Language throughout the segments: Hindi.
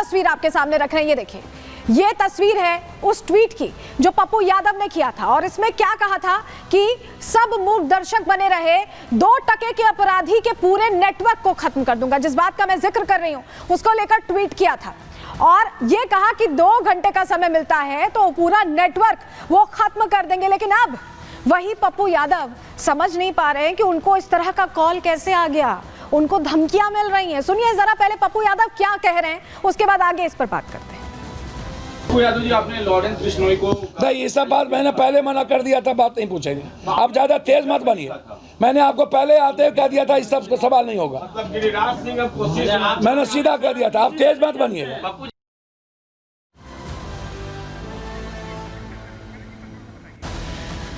तस्वीर आपके सामने रख रहे हैं। ये देखिए, ये तस्वीर है उस ट्वीट की जो पप्पू यादव ने किया था और इसमें क्या कहा था कि सब मूक दर्शक बने रहे, 2 टके के अपराधी के पूरे नेटवर्क को खत्म कर दूंगा। जिस बात का मैं जिक्र कर रही हूं उसको लेकर ट्वीट किया था और ये कहा कि 2 घंटे का समय मिलता है तो पूरा नेटवर्क वो खत्म कर देंगे। लेकिन अब वही पप्पू यादव समझ नहीं पा रहे हैं कि उनको इस तरह का कॉल कैसे आ गया, उनको धमकियां मिल रही हैं। सुनिए जरा पहले पप्पू यादव क्या कह रहे हैं, उसके बाद आगे इस पर बात करते हैं। पप्पू यादव जी, आपने लॉरेंस बिश्नोई को नहीं, ये सब बात मैंने पहले मना कर दिया था, बात नहीं पूछेंगे। आप ज्यादा तेज मत बनिए, मैंने आपको पहले आते कह दिया था इस सब का सवाल नहीं होगा। मतलब गिरिराज सिंह अब कोशिश मैंने सीधा कह दिया था, आप तेज मत बनिए।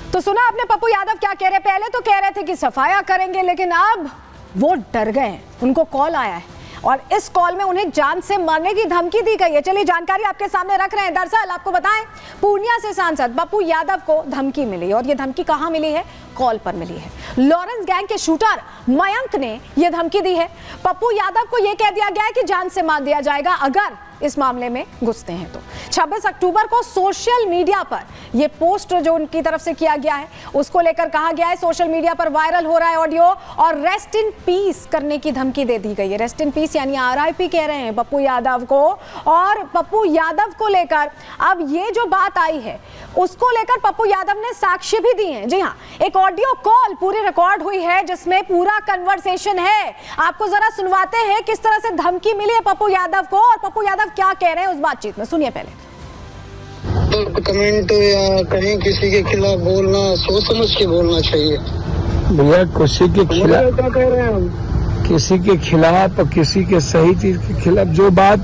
तो सुना आपने पप्पू यादव क्या कह रहे, पहले तो कह रहे थे कि सफाया करेंगे, लेकिन अब वो डर गए हैं। उनको कॉल आया है और इस कॉल में उन्हें जान से मारने की धमकी दी गई है। चलिए जानकारी आपके सामने रख रहे हैं। दरअसल आपको बताएं, पूर्णिया से सांसद पप्पू यादव को धमकी मिली और ये धमकी कहां मिली है, कॉल पर मिली है। लॉरेंस गैंग के शूटर मयंक ने यह धमकी दी है। पप्पू यादव को यह कह दिया गया है कि जान से मार दिया जाएगा अगर इस मामले में घुसते हैं तो। 26 अक्टूबर को सोशल मीडिया पर यह पोस्ट जो उनकी तरफ से किया गया है उसको लेकर कहा गया है, सोशल मीडिया पर वायरल हो रहा है ऑडियो और रेस्ट इन पीस करने की धमकी दे दी गई है। रेस्ट इन पीस यानी RIP कह रहे हैं पप्पू यादव को। और पप्पू यादव को लेकर अब ये जो बात आई है उसको लेकर पप्पू यादव ने साक्ष्य भी दिए हैं। जी हाँ, एक ऑडियो कॉल पूरी रिकॉर्ड हुई है जिसमें पूरा कन्वर्सेशन है। आपको जरा सुनवाते हैं किस तरह से धमकी मिली है पप्पू यादव को और पप्पू यादव क्या कह रहे हैं उस बातचीत में। सुनिए पहले। तो कमेंट या कहीं किसी के खिलाफ बोलना सोच समझ के बोलना चाहिए भैया, किसी के खिलाफ, क्या कह रहे हैं हम? किसी के खिलाफ और किसी के सही चीज के खिलाफ जो बात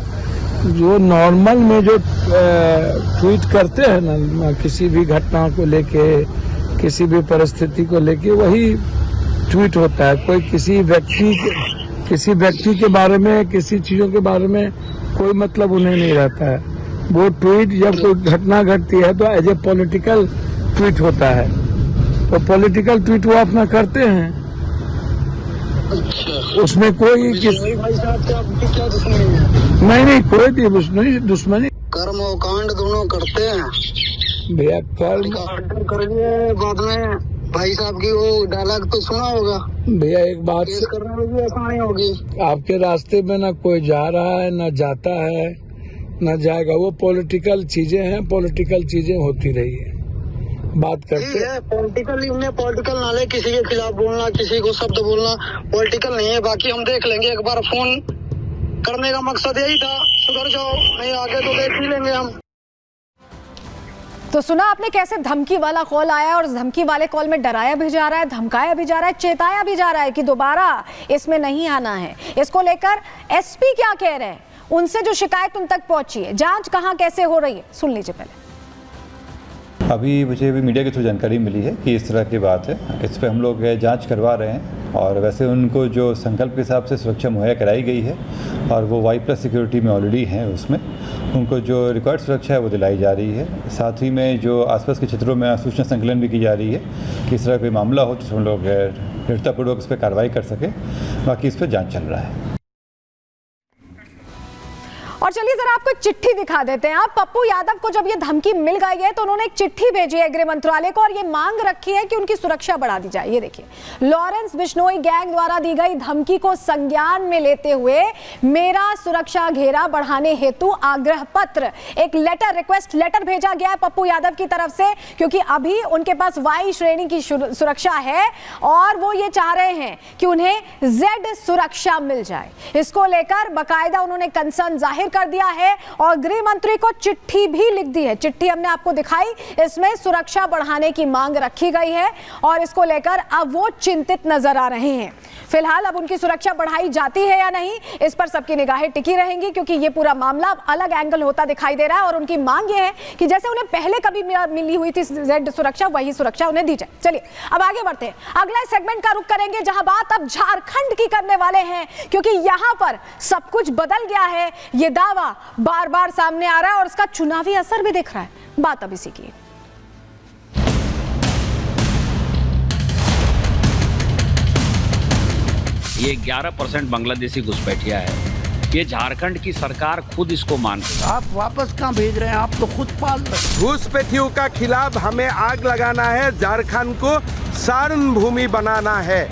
जो नॉर्मल में जो ट्वीट करते हैं ना, किसी भी घटना को लेके, किसी भी परिस्थिति को लेके वही ट्वीट होता है। कोई किसी व्यक्ति के बारे में, किसी चीजों के बारे में कोई मतलब उन्हें नहीं रहता है। वो ट्वीट जब कोई घटना घटती है तो एज ए पॉलिटिकल ट्वीट होता है, तो पॉलिटिकल ट्वीट वो अपना करते हैं। अच्छा, उसमें कोई भाई साहब से आपकी क्या दुश्मनी है? नहीं, कोई दुश्मनी कर्म और कांड दोनों करते हैं भैया। कर्म करेंगे बाद में। भाई साहब की वो डायलॉग तो सुना होगा, भैया, एक बात केस करने में भी आसानी होगी। आपके रास्ते में ना कोई जा रहा है, ना जाता है, ना जाएगा। वो पॉलिटिकल चीजें हैं, पॉलिटिकल चीजें होती रही है, बात करते हैं। पॉलिटिकल नाले किसी के खिलाफ बोलना, किसी को शब्द बोलना पॉलिटिकल नहीं है। बाकी हम देख लेंगे, एक बार फोन करने का मकसद यही था, सुधर जाओ, नहीं आगे तो देख ही लेंगे हम। तो सुना आपने कैसे धमकी वाला कॉल आया है और उस धमकी वाले कॉल में डराया भी जा रहा है, धमकाया भी जा रहा है, चेताया भी जा रहा है कि दोबारा इसमें नहीं आना है। इसको लेकर SP क्या कह रहे हैं, उनसे जो शिकायत उन तक पहुंची है, जांच कहां कैसे हो रही है, सुन लीजिए पहले। अभी मुझे मीडिया के थ्रू जानकारी मिली है कि इस तरह की बात है। इस पर हम लोग जांच करवा रहे हैं और वैसे उनको जो संकल्प के हिसाब से सुरक्षा मुहैया कराई गई है और वो Y+ सिक्योरिटी में ऑलरेडी हैं, उसमें उनको जो रिक्वायर्ड सुरक्षा है वो दिलाई जा रही है। साथ ही में जो आसपास के क्षेत्रों में सूचना संकलन भी की जा रही है कि इस तरह कोई मामला हो जिसमें हम लोग दृढ़तापूर्वक इस पर कार्रवाई कर सके। बाकी इस पर जाँच चल रहा है। और चलिए जरा आपको एक चिट्ठी दिखा देते हैं। आप पप्पू यादव को जब ये धमकी मिल गई है तो उन्होंने एक चिट्ठी भेजी है गृह मंत्रालय को और ये मांग रखी है कि उनकी सुरक्षा बढ़ा दी जाए। ये देखिए, लॉरेंस बिश्नोई गैंग द्वारा दी गई धमकी को संज्ञान में लेते हुए मेरा सुरक्षा घेरा बढ़ाने हेतु आग्रह पत्र, एक लेटर, रिक्वेस्ट लेटर भेजा गया है पप्पू यादव की तरफ से, क्योंकि अभी उनके पास Y श्रेणी की सुरक्षा है और वो ये चाह रहे हैं कि उन्हें Z सुरक्षा मिल जाए। इसको लेकर बाकायदा उन्होंने कंसर्न जाहिर कर दिया है और गृह मंत्री को चिट्ठी भी लिख दी है। चिट्ठी हमने आपको दिखाई, इसमें सुरक्षा बढ़ाने की मांग रखी गई है और इसको लेकर अब वो चिंतित नजर आ रहे हैं। फिलहाल अब उनकी सुरक्षा बढ़ाई जाती है या नहीं, इस पर सबकी निगाहें टिकी रहेंगी, क्योंकि ये पूरा मामला अलग एंगल होता दिखाई दे रहा है और उनकी मांग ये है कि जैसे उन्हें पहले कभी मिली हुई थी Z सुरक्षा, वही सुरक्षा उन्हें दी जाए। चलिए अब आगे बढ़ते हैं, अगला सेगमेंट का रुख करेंगे जहां बात अब झारखंड की करने वाले हैं, क्योंकि यहां पर सब कुछ बदल गया है। ये दावा बार बार सामने आ रहा है और उसका चुनावी असर भी दिख रहा है। बात अब इसी की। ये 11% बांग्लादेशी घुसपैठिया है ये झारखंड की सरकार खुद इसको मान रही है। आप वापस कहाँ भेज रहे हैं? आप तो खुद पाल रहे। घुसपैठियों का खिलाफ हमें आग लगाना है, झारखंड को सारण भूमि बनाना है।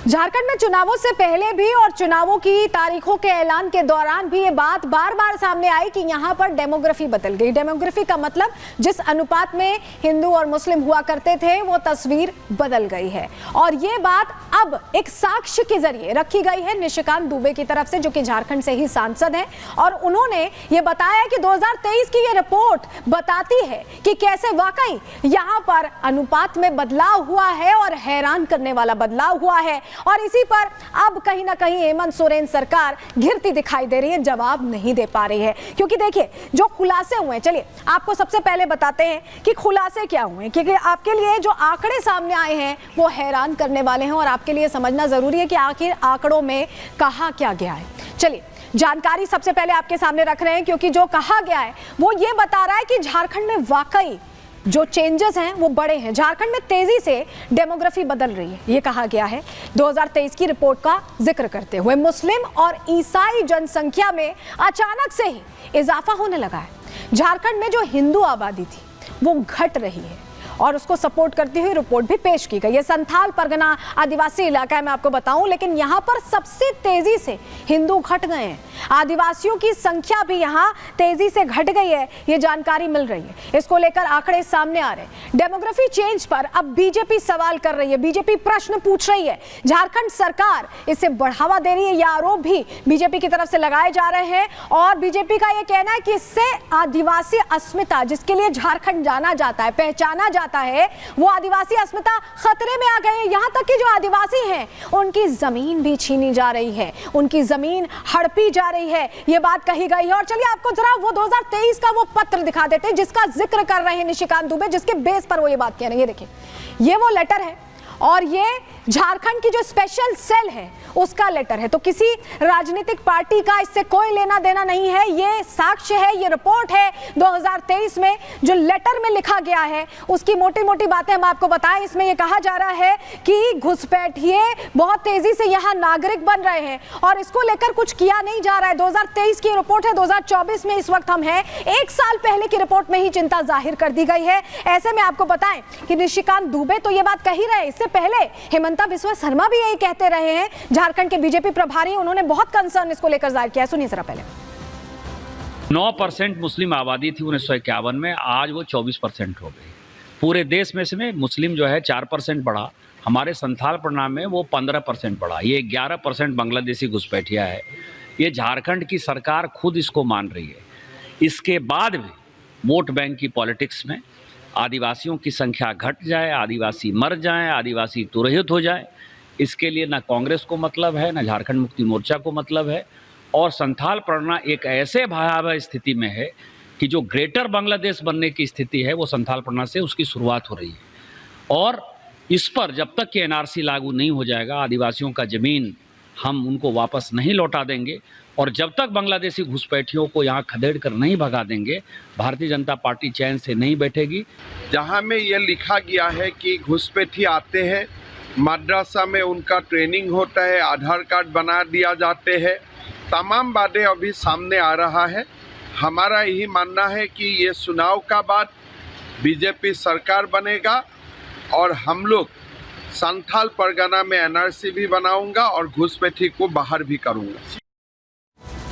झारखंड में चुनावों से पहले भी और चुनावों की तारीखों के ऐलान के दौरान भी ये बात बार बार सामने आई कि यहाँ पर डेमोग्राफी बदल गई। डेमोग्राफी का मतलब जिस अनुपात में हिंदू और मुस्लिम हुआ करते थे वो तस्वीर बदल गई है। और ये बात अब एक साक्ष्य के जरिए रखी गई है निशिकांत दुबे की तरफ से, जो कि झारखंड से ही सांसद हैं। और उन्होंने ये बताया कि 2023 की ये रिपोर्ट बताती है कि कैसे वाकई यहाँ पर अनुपात में बदलाव हुआ है और हैरान करने वाला बदलाव हुआ है। और इसी पर अब कहीं ना कहीं हेमंत सोरेन सरकार घिरती दिखाई दे रही है, जवाब नहीं दे पा रही है। क्योंकि देखिए जो खुलासे हुए, चलिए आपको सबसे पहले बताते हैं कि खुलासे क्या हुए, क्योंकि आपके लिए जो आंकड़े सामने आए हैं वो हैरान करने वाले हैं और आपके लिए समझना जरूरी है कि आखिर आंकड़ों में कहा क्या गया है। चलिए जानकारी सबसे पहले आपके सामने रख रहे हैं, क्योंकि जो कहा गया है वो ये बता रहा है कि झारखंड में वाकई जो चेंजेस हैं वो बड़े हैं। झारखंड में तेजी से डेमोग्राफी बदल रही है, ये कहा गया है 2023 की रिपोर्ट का जिक्र करते हुए। मुस्लिम और ईसाई जनसंख्या में अचानक से ही इजाफा होने लगा है। झारखंड में जो हिंदू आबादी थी वो घट रही है और उसको सपोर्ट करती हुई रिपोर्ट भी पेश की गई। ये संथाल परगना आदिवासी इलाका है, मैं आपको बताऊं, लेकिन यहाँ पर सबसे तेजी से हिंदू घट गए हैं। आदिवासियों की संख्या भी यहाँ तेजी से घट गई है, ये जानकारी मिल रही है। इसको लेकर आंकड़े सामने आ रहे हैं। डेमोग्राफी चेंज पर अब बीजेपी सवाल कर रही है, बीजेपी प्रश्न पूछ रही है। झारखंड सरकार इसे बढ़ावा दे रही है, यह आरोप भी बीजेपी की तरफ से लगाए जा रहे हैं। और बीजेपी का यह कहना है कि इससे आदिवासी अस्मिता, जिसके लिए झारखंड जाना जाता है, पहचाना जाता है, वो आदिवासी अस्मिता खतरे में आ गए हैं। यहां तक कि जो आदिवासी हैं उनकी जमीन भी छीनी जा रही है, उनकी जमीन हड़पी जा रही है, ये बात कही गई है। और चलिए आपको जरा वो 2023 का वो पत्र दिखा देते हैं जिसका जिक्र कर रहे हैं निशिकांत दुबे, जिसके बेस पर वो ये बात कह रहे हैं। ये देखिए, ये वो लेटर है और ये झारखंड की जो स्पेशल सेल है उसका लेटर है। तो किसी राजनीतिक पार्टी का इससे कोई लेना देना नहीं है, ये साक्ष्य है, ये रिपोर्ट है 2023 में जो लेटर में लिखा गया है उसकी मोटी मोटी बातें हम आपको बताएं। इसमें ये कहा जा रहा है कि घुसपैठिए बहुत तेजी से यहाँ नागरिक बन रहे हैं और इसको लेकर कुछ किया नहीं जा रहा है। 2023 की रिपोर्ट है, 2024 में इस वक्त हम हैं, 1 साल पहले की रिपोर्ट में ही चिंता जाहिर कर दी गई है। ऐसे में आपको बताएं कि निशिकांत दुबे तो ये बात कह ही रहे, इससे पहले हेमंता बिस्वा शर्मा भी यही कहते रहे हैं, झारखंड के बीजेपी प्रभारी, उन्होंने बहुत कंसर्न इसको लेकर जाहिर किया। सुनिए जरा पहले। 9% मुस्लिम आबादी थी 1951 में, आज वो 24% हो गई। पूरे देश में से मुस्लिम जो है 4% बढ़ा, हमारे संथाल प्रणाम में वो 15% बढ़ा, ये 11% बांग्लादेशी घुसपैठिया है। ये झारखंड की सरकार खुद इसको मान रही है। इसके बाद भी वोट बैंक की पॉलिटिक्स में आदिवासियों की संख्या घट जाए, आदिवासी मर जाएं, आदिवासी तुरहित हो जाए, इसके लिए ना कांग्रेस को मतलब है, ना झारखंड मुक्ति मोर्चा को मतलब है। और संथाल परगना एक ऐसे भयावह स्थिति में है कि जो ग्रेटर बांग्लादेश बनने की स्थिति है वो संथाल परगना से उसकी शुरुआत हो रही है। और इस पर जब तक कि एनआरसी लागू नहीं हो जाएगा, आदिवासियों का ज़मीन हम उनको वापस नहीं लौटा देंगे और जब तक बांग्लादेशी घुसपैठियों को यहाँ खदेड़ कर नहीं भगा देंगे, भारतीय जनता पार्टी चैन से नहीं बैठेगी। जहाँ में ये लिखा गया है कि घुसपैठी आते हैं, मद्रासा में उनका ट्रेनिंग होता है, आधार कार्ड बना दिया जाते हैं, तमाम बातें अभी सामने आ रहा है। हमारा यही मानना है कि ये चुनाव का बाद बीजेपी सरकार बनेगा और हम लोग संथाल परगना में एनआरसी भी बनाऊंगा और घुसपैठी को बाहर भी करूंगा।